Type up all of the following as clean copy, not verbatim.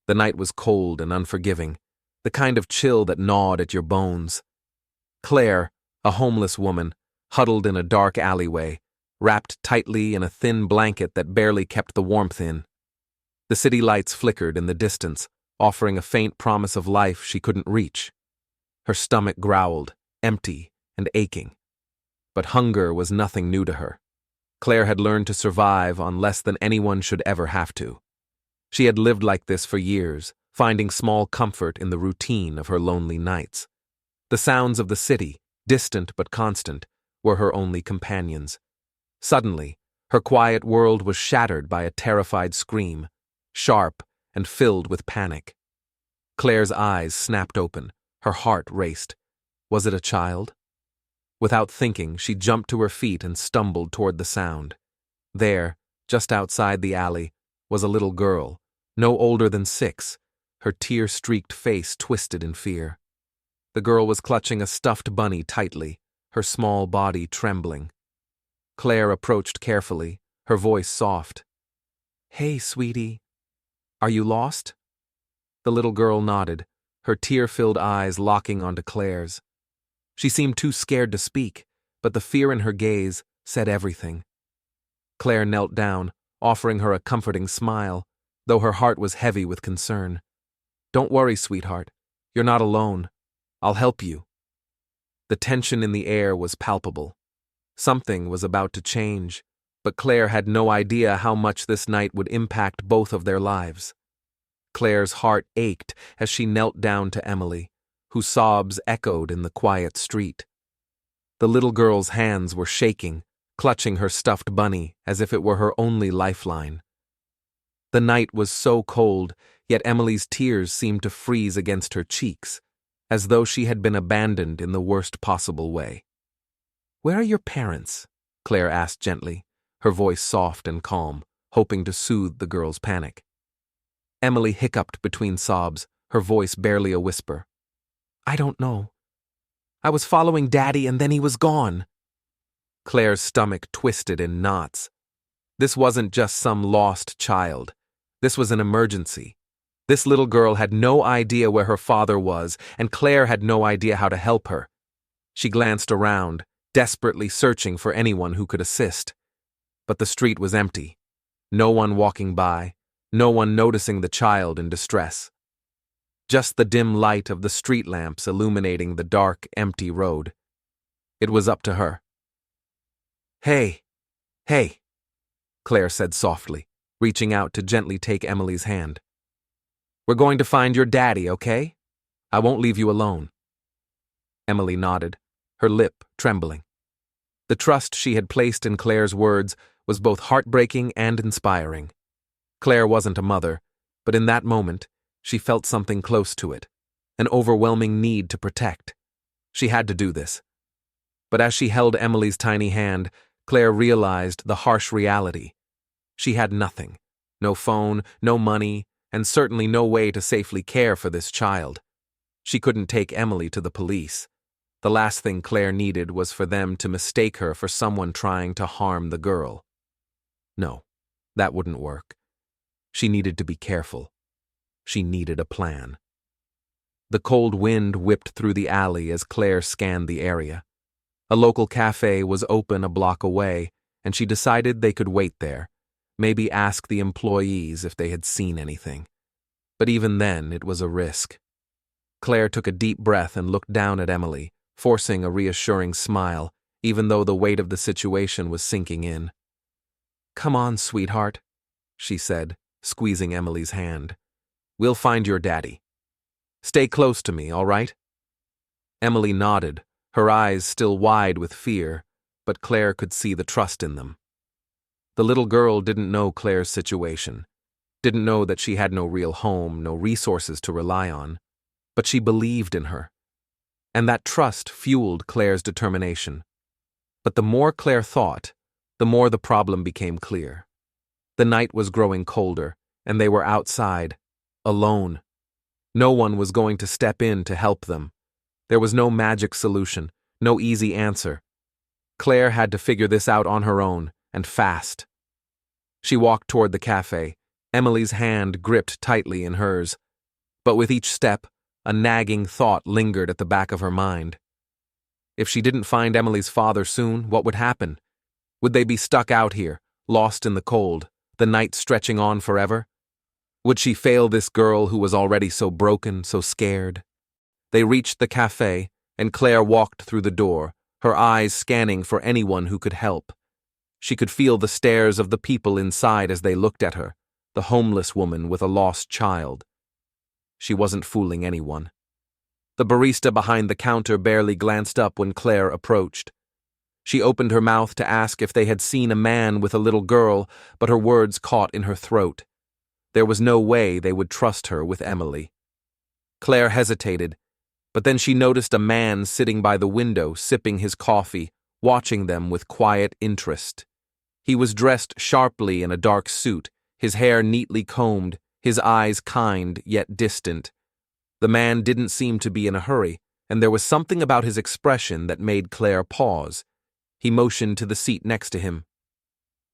The night was cold and unforgiving, the kind of chill that gnawed at your bones. Claire, a homeless woman, huddled in a dark alleyway, wrapped tightly in a thin blanket that barely kept the warmth in. The city lights flickered in the distance, offering a faint promise of life she couldn't reach. Her stomach growled, empty and aching. But hunger was nothing new to her. Claire had learned to survive on less than anyone should ever have to. She had lived like this for years, finding small comfort in the routine of her lonely nights. The sounds of the city, distant but constant, were her only companions. Suddenly, her quiet world was shattered by a terrified scream, sharp and filled with panic. Claire's eyes snapped open, her heart raced. Was it a child? Without thinking, she jumped to her feet and stumbled toward the sound. There, just outside the alley, was a little girl, no older than 6, her tear-streaked face twisted in fear. The girl was clutching a stuffed bunny tightly, her small body trembling. Claire approached carefully, her voice soft. "Hey, sweetie. Are you lost?" The little girl nodded, her tear-filled eyes locking onto Claire's. She seemed too scared to speak, but the fear in her gaze said everything. Claire knelt down, offering her a comforting smile, though her heart was heavy with concern. "Don't worry, sweetheart. You're not alone. I'll help you." The tension in the air was palpable. Something was about to change, but Claire had no idea how much this night would impact both of their lives. Claire's heart ached as she knelt down to Emily, whose sobs echoed in the quiet street. The little girl's hands were shaking, clutching her stuffed bunny as if it were her only lifeline. The night was so cold, yet Emily's tears seemed to freeze against her cheeks, as though she had been abandoned in the worst possible way. "Where are your parents?" Claire asked gently, her voice soft and calm, hoping to soothe the girl's panic. Emily hiccuped between sobs, her voice barely a whisper. "I don't know. I was following Daddy and then he was gone." Claire's stomach twisted in knots. This wasn't just some lost child. This was an emergency. This little girl had no idea where her father was, and Claire had no idea how to help her. She glanced around, desperately searching for anyone who could assist. But the street was empty. No one walking by, no one noticing the child in distress. Just the dim light of the street lamps illuminating the dark, empty road. It was up to her. Hey, Claire said softly, reaching out to gently take Emily's hand. "We're going to find your daddy, okay? I won't leave you alone." Emily nodded, her lip trembling. The trust she had placed in Claire's words was both heartbreaking and inspiring. Claire wasn't a mother, but in that moment, she felt something close to it, an overwhelming need to protect. She had to do this. But as she held Emily's tiny hand, Claire realized the harsh reality. She had nothing, no phone, no money, and certainly no way to safely care for this child. She couldn't take Emily to the police. The last thing Claire needed was for them to mistake her for someone trying to harm the girl. No, that wouldn't work. She needed to be careful. She needed a plan. The cold wind whipped through the alley as Claire scanned the area. A local cafe was open a block away, and she decided they could wait there, maybe ask the employees if they had seen anything. But even then, it was a risk. Claire took a deep breath and looked down at Emily, forcing a reassuring smile, even though the weight of the situation was sinking in. "Come on, sweetheart," she said, squeezing Emily's hand. "We'll find your daddy. Stay close to me, all right?" Emily nodded, her eyes still wide with fear, but Claire could see the trust in them. The little girl didn't know Claire's situation, didn't know that she had no real home, no resources to rely on, but she believed in her. And that trust fueled Claire's determination. But the more Claire thought, the more the problem became clear. The night was growing colder, and they were outside, alone. No one was going to step in to help them. There was no magic solution, no easy answer. Claire had to figure this out on her own, and fast. She walked toward the cafe, Emily's hand gripped tightly in hers, but with each step, a nagging thought lingered at the back of her mind. If she didn't find Emily's father soon, what would happen? Would they be stuck out here, lost in the cold, the night stretching on forever? Would she fail this girl who was already so broken, so scared? They reached the cafe, and Claire walked through the door, her eyes scanning for anyone who could help. She could feel the stares of the people inside as they looked at her, the homeless woman with a lost child. She wasn't fooling anyone. The barista behind the counter barely glanced up when Claire approached. She opened her mouth to ask if they had seen a man with a little girl, but her words caught in her throat. There was no way they would trust her with Emily. Claire hesitated, but then she noticed a man sitting by the window sipping his coffee, watching them with quiet interest. He was dressed sharply in a dark suit, his hair neatly combed, his eyes kind yet distant. The man didn't seem to be in a hurry, and there was something about his expression that made Claire pause. He motioned to the seat next to him.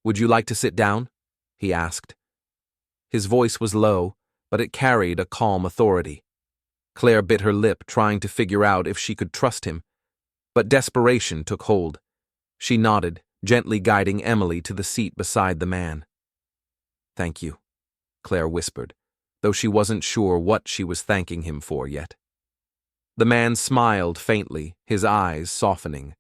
"Would you like to sit down?" he asked. His voice was low, but it carried a calm authority. Claire bit her lip, trying to figure out if she could trust him, but desperation took hold. She nodded, gently guiding Emily to the seat beside the man. "Thank you," Claire whispered, though she wasn't sure what she was thanking him for yet. The man smiled faintly, his eyes softening.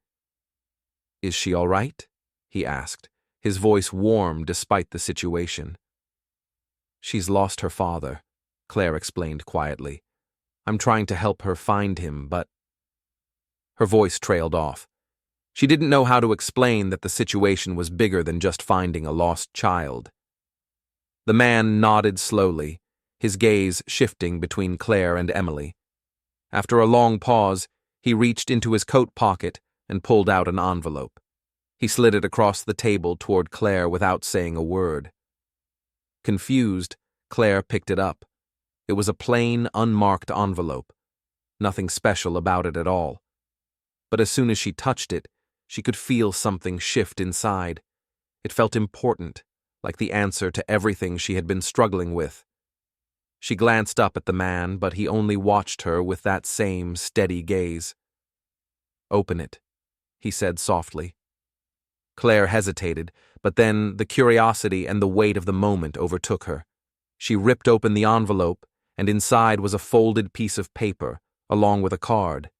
"Is she all right?" he asked, his voice warm despite the situation. "She's lost her father," Claire explained quietly. "I'm trying to help her find him, but—" Her voice trailed off. She didn't know how to explain that the situation was bigger than just finding a lost child. The man nodded slowly, his gaze shifting between Claire and Emily. After a long pause, he reached into his coat pocket and pulled out an envelope. He slid it across the table toward Claire without saying a word. Confused, Claire picked it up. It was a plain, unmarked envelope. Nothing special about it at all. But as soon as she touched it, she could feel something shift inside. It felt important, like the answer to everything she had been struggling with. She glanced up at the man, but he only watched her with that same steady gaze. "Open it," he said softly. Claire hesitated, but then the curiosity and the weight of the moment overtook her. She ripped open the envelope, and inside was a folded piece of paper, along with a card.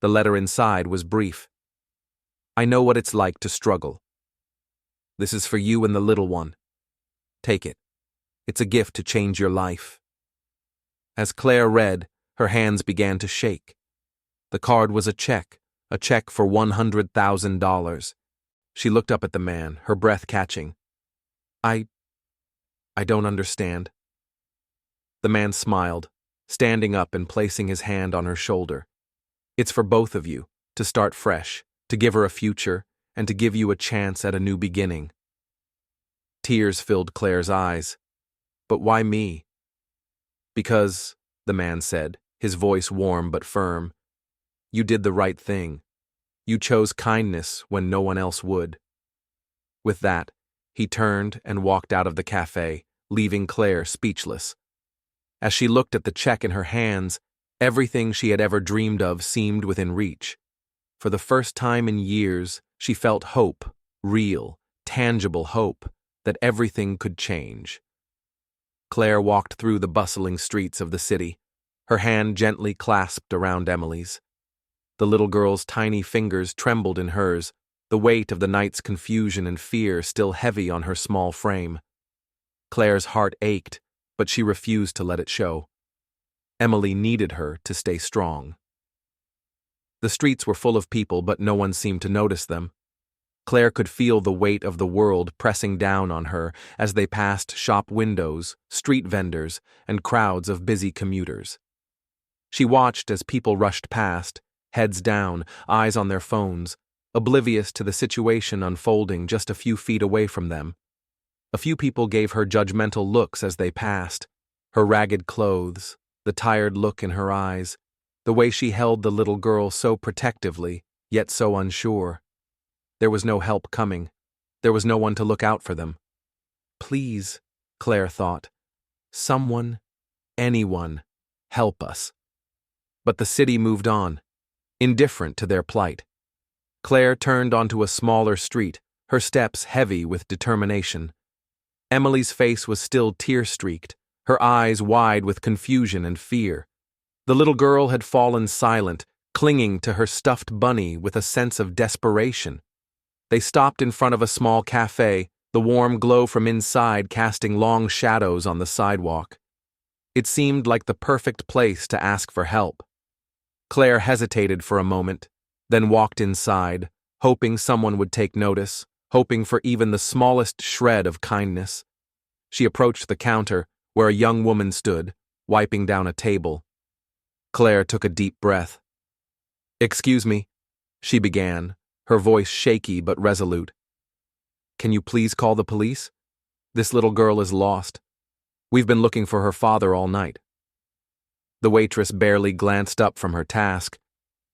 The letter inside was brief. "I know what it's like to struggle. This is for you and the little one. Take it. It's a gift to change your life." As Claire read, her hands began to shake. The card was a check for $100,000. She looked up at the man, her breath catching. I don't understand." The man smiled, standing up and placing his hand on her shoulder. "It's for both of you, to start fresh, to give her a future, and to give you a chance at a new beginning." Tears filled Claire's eyes. "But why me?" "Because," the man said, his voice warm but firm, "you did the right thing. You chose kindness when no one else would." With that, he turned and walked out of the cafe, leaving Claire speechless. As she looked at the check in her hands, everything she had ever dreamed of seemed within reach. For the first time in years, she felt hope, real, tangible hope, that everything could change. Claire walked through the bustling streets of the city, her hand gently clasped around Emily's. The little girl's tiny fingers trembled in hers, the weight of the night's confusion and fear still heavy on her small frame. Claire's heart ached, but she refused to let it show. Emily needed her to stay strong. The streets were full of people, but no one seemed to notice them. Claire could feel the weight of the world pressing down on her as they passed shop windows, street vendors, and crowds of busy commuters. She watched as people rushed past, heads down, eyes on their phones, oblivious to the situation unfolding just a few feet away from them. A few people gave her judgmental looks as they passed, her ragged clothes, the tired look in her eyes, the way she held the little girl so protectively, yet so unsure. There was no help coming. There was no one to look out for them. "Please," Claire thought. Someone, anyone, help us. But the city moved on, indifferent to their plight. Claire turned onto a smaller street, her steps heavy with determination. Emily's face was still tear-streaked, her eyes wide with confusion and fear. The little girl had fallen silent, clinging to her stuffed bunny with a sense of desperation. They stopped in front of a small cafe, the warm glow from inside casting long shadows on the sidewalk. It seemed like the perfect place to ask for help. Claire hesitated for a moment, then walked inside, hoping someone would take notice, hoping for even the smallest shred of kindness. She approached the counter, where a young woman stood, wiping down a table. Claire took a deep breath. "Excuse me," she began, her voice shaky but resolute. "Can you please call the police? This little girl is lost. We've been looking for her father all night." The waitress barely glanced up from her task.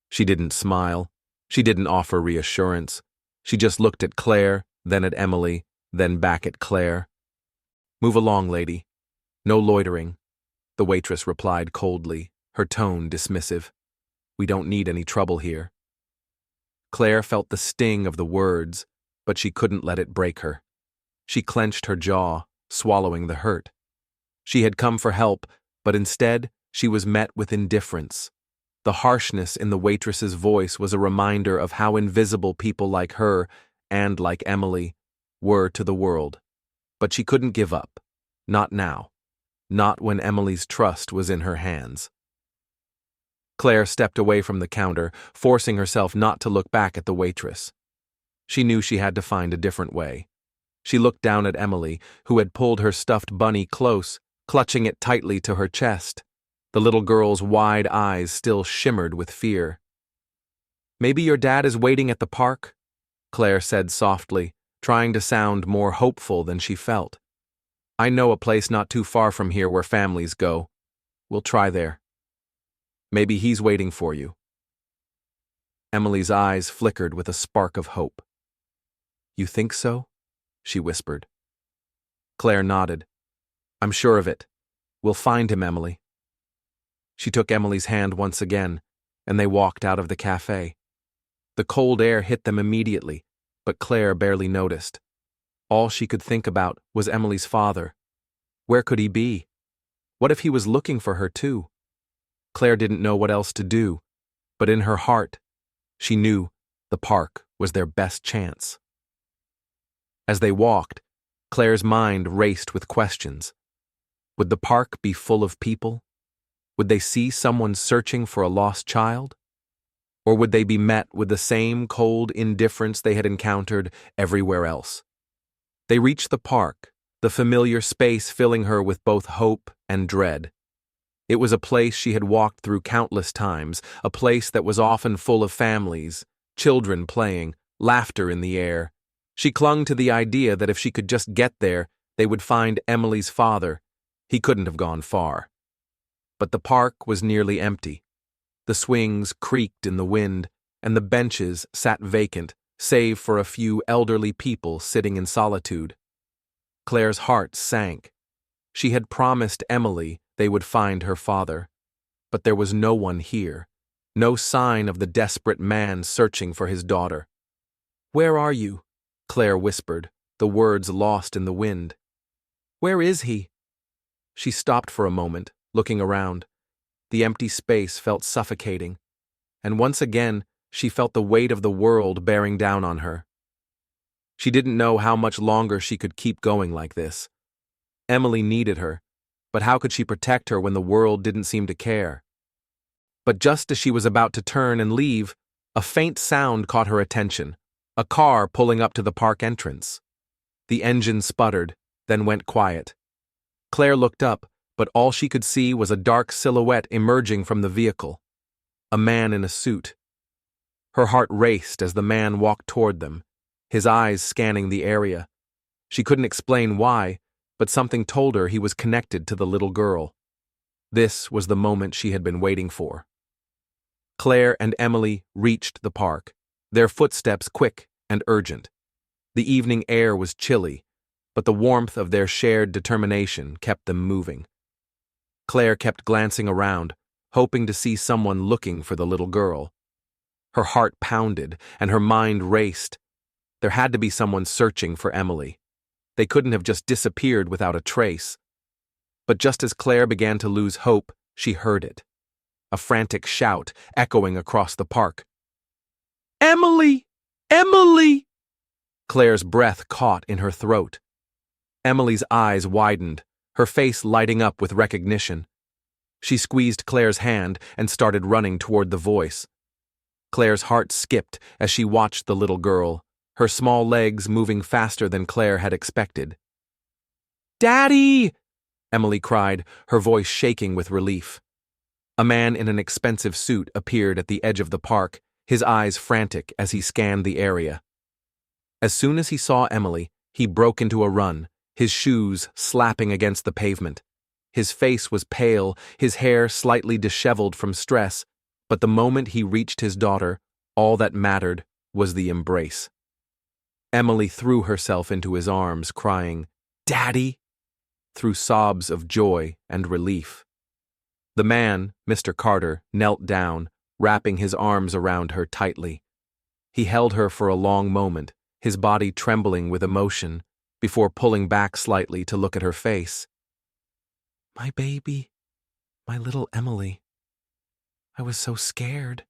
She didn't smile. She didn't offer reassurance. She just looked at Claire, then at Emily, then back at Claire. "Move along, lady. No loitering," the waitress replied coldly, her tone dismissive. "We don't need any trouble here." Claire felt the sting of the words, but she couldn't let it break her. She clenched her jaw, swallowing the hurt. She had come for help, but instead, she was met with indifference. The harshness in the waitress's voice was a reminder of how invisible people like her, and like Emily, were to the world. But she couldn't give up. Not now. Not when Emily's trust was in her hands. Claire stepped away from the counter, forcing herself not to look back at the waitress. She knew she had to find a different way. She looked down at Emily, who had pulled her stuffed bunny close, clutching it tightly to her chest. The little girl's wide eyes still shimmered with fear. "Maybe your dad is waiting at the park," Claire said softly, trying to sound more hopeful than she felt. "I know a place not too far from here where families go. We'll try there. Maybe he's waiting for you." Emily's eyes flickered with a spark of hope. "You think so?" she whispered. Claire nodded. "I'm sure of it. We'll find him, Emily." She took Emily's hand once again, and they walked out of the cafe. The cold air hit them immediately, but Claire barely noticed. All she could think about was Emily's father. Where could he be? What if he was looking for her too? Claire didn't know what else to do, but in her heart, she knew the park was their best chance. As they walked, Claire's mind raced with questions. Would the park be full of people? Would they see someone searching for a lost child? Or would they be met with the same cold indifference they had encountered everywhere else? They reached the park, the familiar space filling her with both hope and dread. It was a place she had walked through countless times, a place that was often full of families, children playing, laughter in the air. She clung to the idea that if she could just get there, they would find Emily's father. He couldn't have gone far. But the park was nearly empty. The swings creaked in the wind, and the benches sat vacant, save for a few elderly people sitting in solitude. Claire's heart sank. She had promised Emily they would find her father, but there was no one here, no sign of the desperate man searching for his daughter. "Where are you?" Claire whispered, the words lost in the wind. "Where is he?" She stopped for a moment, looking around. The empty space felt suffocating, and once again she felt the weight of the world bearing down on her. She didn't know how much longer she could keep going like this. Emily needed her, but how could she protect her when the world didn't seem to care? But just as she was about to turn and leave, a faint sound caught her attention, a car pulling up to the park entrance. The engine sputtered, then went quiet. Claire looked up, but all she could see was a dark silhouette emerging from the vehicle. A man in a suit. Her heart raced as the man walked toward them, his eyes scanning the area. She couldn't explain why, but something told her he was connected to the little girl. This was the moment she had been waiting for. Claire and Emily reached the park, their footsteps quick and urgent. The evening air was chilly, but the warmth of their shared determination kept them moving. Claire kept glancing around, hoping to see someone looking for the little girl. Her heart pounded, and her mind raced. There had to be someone searching for Emily. They couldn't have just disappeared without a trace. But just as Claire began to lose hope, she heard it. A frantic shout echoing across the park. "Emily! Emily!" Claire's breath caught in her throat. Emily's eyes widened, her face lighting up with recognition. She squeezed Claire's hand and started running toward the voice. Claire's heart skipped as she watched the little girl, her small legs moving faster than Claire had expected. "Daddy!" Emily cried, her voice shaking with relief. A man in an expensive suit appeared at the edge of the park, his eyes frantic as he scanned the area. As soon as he saw Emily, he broke into a run, his shoes slapping against the pavement. His face was pale, his hair slightly disheveled from stress, but the moment he reached his daughter, all that mattered was the embrace. Emily threw herself into his arms, crying, "Daddy!" through sobs of joy and relief. The man, Mr. Carter, knelt down, wrapping his arms around her tightly. He held her for a long moment, his body trembling with emotion, before pulling back slightly to look at her face. "My baby, my little Emily. I was so scared,"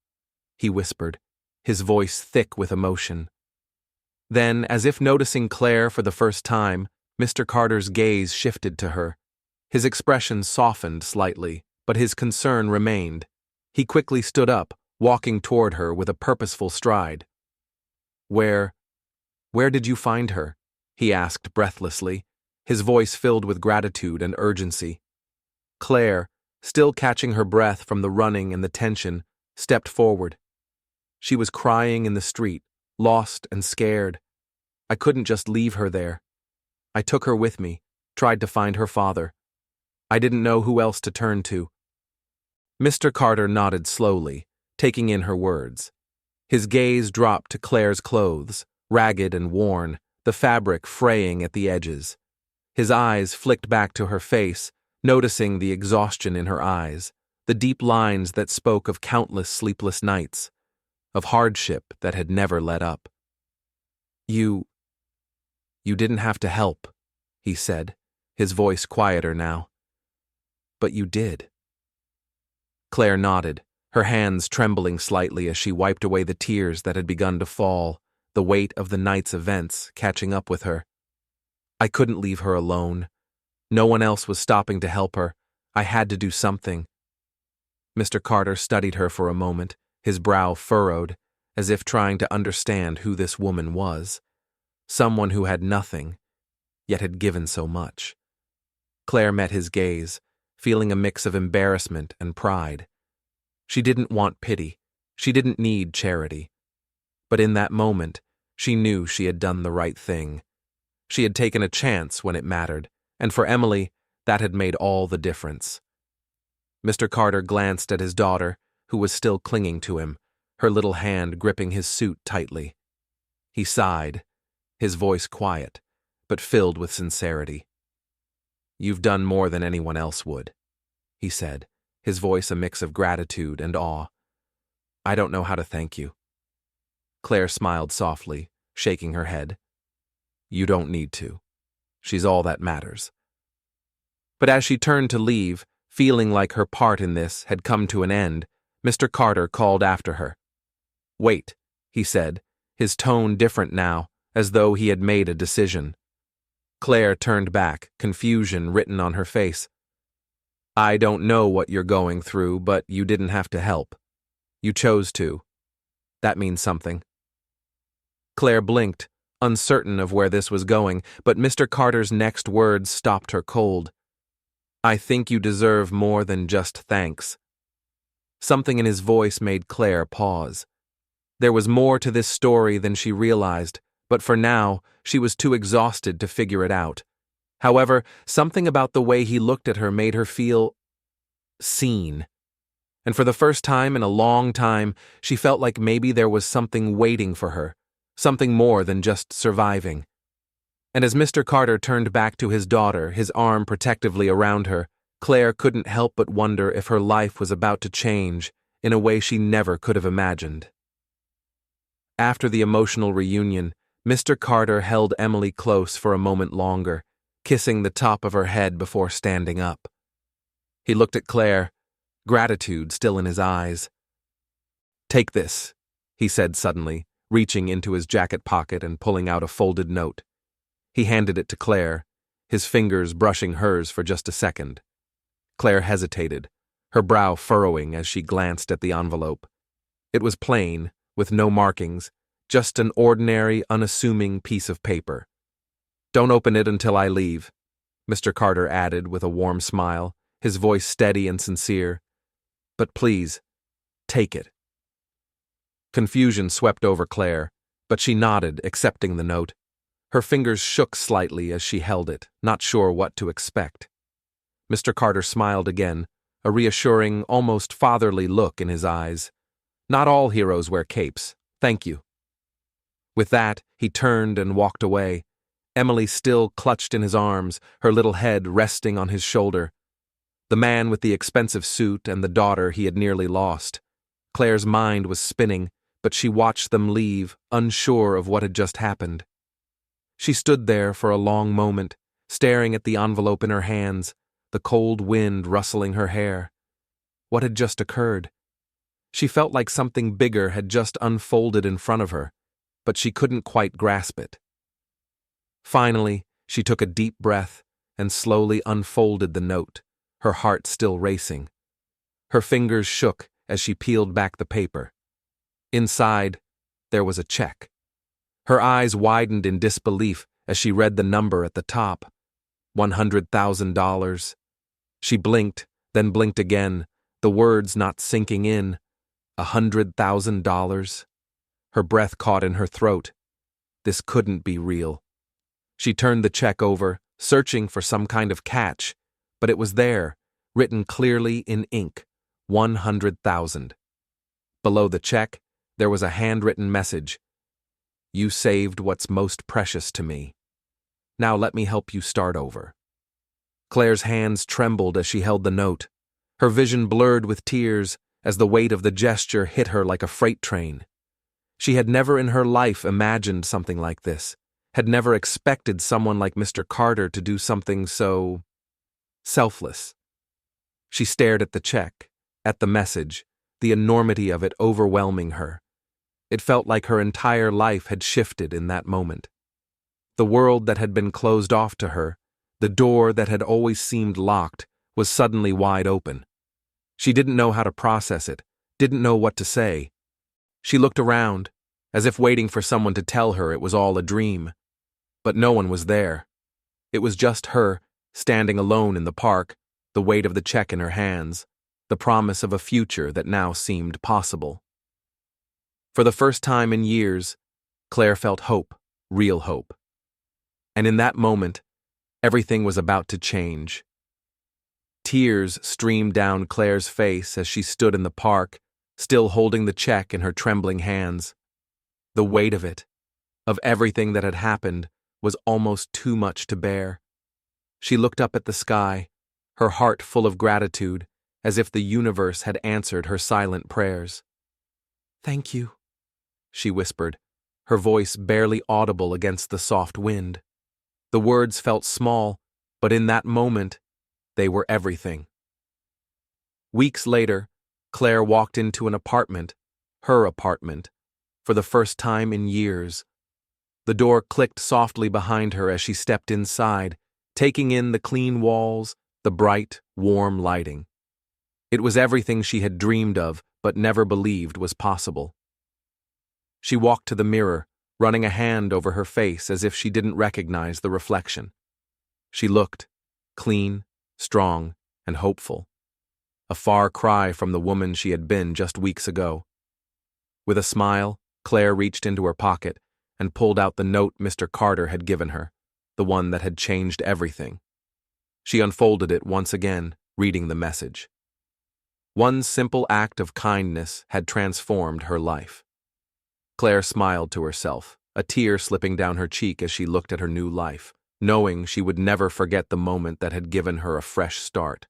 he whispered, his voice thick with emotion. Then, as if noticing Claire for the first time, Mr. Carter's gaze shifted to her. His expression softened slightly, but his concern remained. He quickly stood up, walking toward her with a purposeful stride. Where did you find her?" he asked breathlessly, his voice filled with gratitude and urgency. Claire, still catching her breath from the running and the tension, stepped forward. She was crying in the street, lost and scared. I couldn't just leave her there. I took her with me, tried to find her father. I didn't know who else to turn to. Mr. Carter nodded slowly, taking in her words. His gaze dropped to Claire's clothes, ragged and worn, the fabric fraying at the edges. His eyes flicked back to her face, noticing the exhaustion in her eyes, the deep lines that spoke of countless sleepless nights, of hardship that had never let up. You didn't have to help," he said, his voice quieter now. "But you did." Claire nodded, her hands trembling slightly as she wiped away the tears that had begun to fall, the weight of the night's events catching up with her. "I couldn't leave her alone. No one else was stopping to help her. I had to do something." Mr. Carter studied her for a moment, his brow furrowed, as if trying to understand who this woman was. Someone who had nothing, yet had given so much. Claire met his gaze, feeling a mix of embarrassment and pride. She didn't want pity. She didn't need charity. But in that moment, she knew she had done the right thing. She had taken a chance when it mattered, and for Emily, that had made all the difference. Mr. Carter glanced at his daughter, who was still clinging to him, her little hand gripping his suit tightly. He sighed, his voice quiet, but filled with sincerity. "You've done more than anyone else would," he said, his voice a mix of gratitude and awe. "I don't know how to thank you." Claire smiled softly, shaking her head. "You don't need to. She's all that matters." But as she turned to leave, feeling like her part in this had come to an end, Mr. Carter called after her. "Wait," he said, his tone different now, as though he had made a decision. Claire turned back, confusion written on her face. "I don't know what you're going through, but you didn't have to help. You chose to. That means something." Claire blinked, uncertain of where this was going, but Mr. Carter's next words stopped her cold. "I think you deserve more than just thanks." Something in his voice made Claire pause. There was more to this story than she realized, but for now, she was too exhausted to figure it out. However, something about the way he looked at her made her feel seen. And for the first time in a long time, she felt like maybe there was something waiting for her, something more than just surviving. And as Mr. Carter turned back to his daughter, his arm protectively around her, Claire couldn't help but wonder if her life was about to change in a way she never could have imagined. After the emotional reunion, Mr. Carter held Emily close for a moment longer, kissing the top of her head before standing up. He looked at Claire, gratitude still in his eyes. "Take this," he said suddenly, reaching into his jacket pocket and pulling out a folded note. He handed it to Claire, his fingers brushing hers for just a second. Claire hesitated, her brow furrowing as she glanced at the envelope. It was plain, with no markings, just an ordinary, unassuming piece of paper. "Don't open it until I leave," Mr. Carter added with a warm smile, his voice steady and sincere. "But please, take it." Confusion swept over Claire, but she nodded, accepting the note. Her fingers shook slightly as she held it, not sure what to expect. Mr. Carter smiled again, a reassuring, almost fatherly look in his eyes. "Not all heroes wear capes. Thank you." With that, he turned and walked away, Emily still clutched in his arms, her little head resting on his shoulder. The man with the expensive suit and the daughter he had nearly lost. Claire's mind was spinning, but she watched them leave, unsure of what had just happened. She stood there for a long moment, staring at the envelope in her hands, the cold wind rustling her hair. What had just occurred? She felt like something bigger had just unfolded in front of her, but she couldn't quite grasp it. Finally, she took a deep breath and slowly unfolded the note, her heart still racing. Her fingers shook as she peeled back the paper. Inside, there was a check. Her eyes widened in disbelief as she read the number at the top. $100,000. She blinked, then blinked again, the words not sinking in. $100,000. Her breath caught in her throat. This couldn't be real. She turned the check over, searching for some kind of catch, but it was there, written clearly in ink, 100,000. Below the check, there was a handwritten message. "You saved what's most precious to me. Now let me help you start over." Claire's hands trembled as she held the note. Her vision blurred with tears as the weight of the gesture hit her like a freight train. She had never in her life imagined something like this, had never expected someone like Mr. Carter to do something so selfless. She stared at the check, at the message, the enormity of it overwhelming her. It felt like her entire life had shifted in that moment. The world that had been closed off to her, the door that had always seemed locked, was suddenly wide open. She didn't know how to process it, didn't know what to say. She looked around, as if waiting for someone to tell her it was all a dream. But no one was there. It was just her, standing alone in the park, the weight of the check in her hands, the promise of a future that now seemed possible. For the first time in years, Claire felt hope, real hope. And in that moment, everything was about to change. Tears streamed down Claire's face as she stood in the park, still holding the check in her trembling hands. The weight of it, of everything that had happened, was almost too much to bear. She looked up at the sky, her heart full of gratitude, as if the universe had answered her silent prayers. "Thank you," she whispered, her voice barely audible against the soft wind. The words felt small, but in that moment, they were everything. Weeks later, Claire walked into an apartment, her apartment, for the first time in years. The door clicked softly behind her as she stepped inside, taking in the clean walls, the bright, warm lighting. It was everything she had dreamed of but never believed was possible. She walked to the mirror, running a hand over her face as if she didn't recognize the reflection. She looked, clean, strong, and hopeful. A far cry from the woman she had been just weeks ago. With a smile, Claire reached into her pocket and pulled out the note Mr. Carter had given her, the one that had changed everything. She unfolded it once again, reading the message. One simple act of kindness had transformed her life. Claire smiled to herself, a tear slipping down her cheek as she looked at her new life, knowing she would never forget the moment that had given her a fresh start.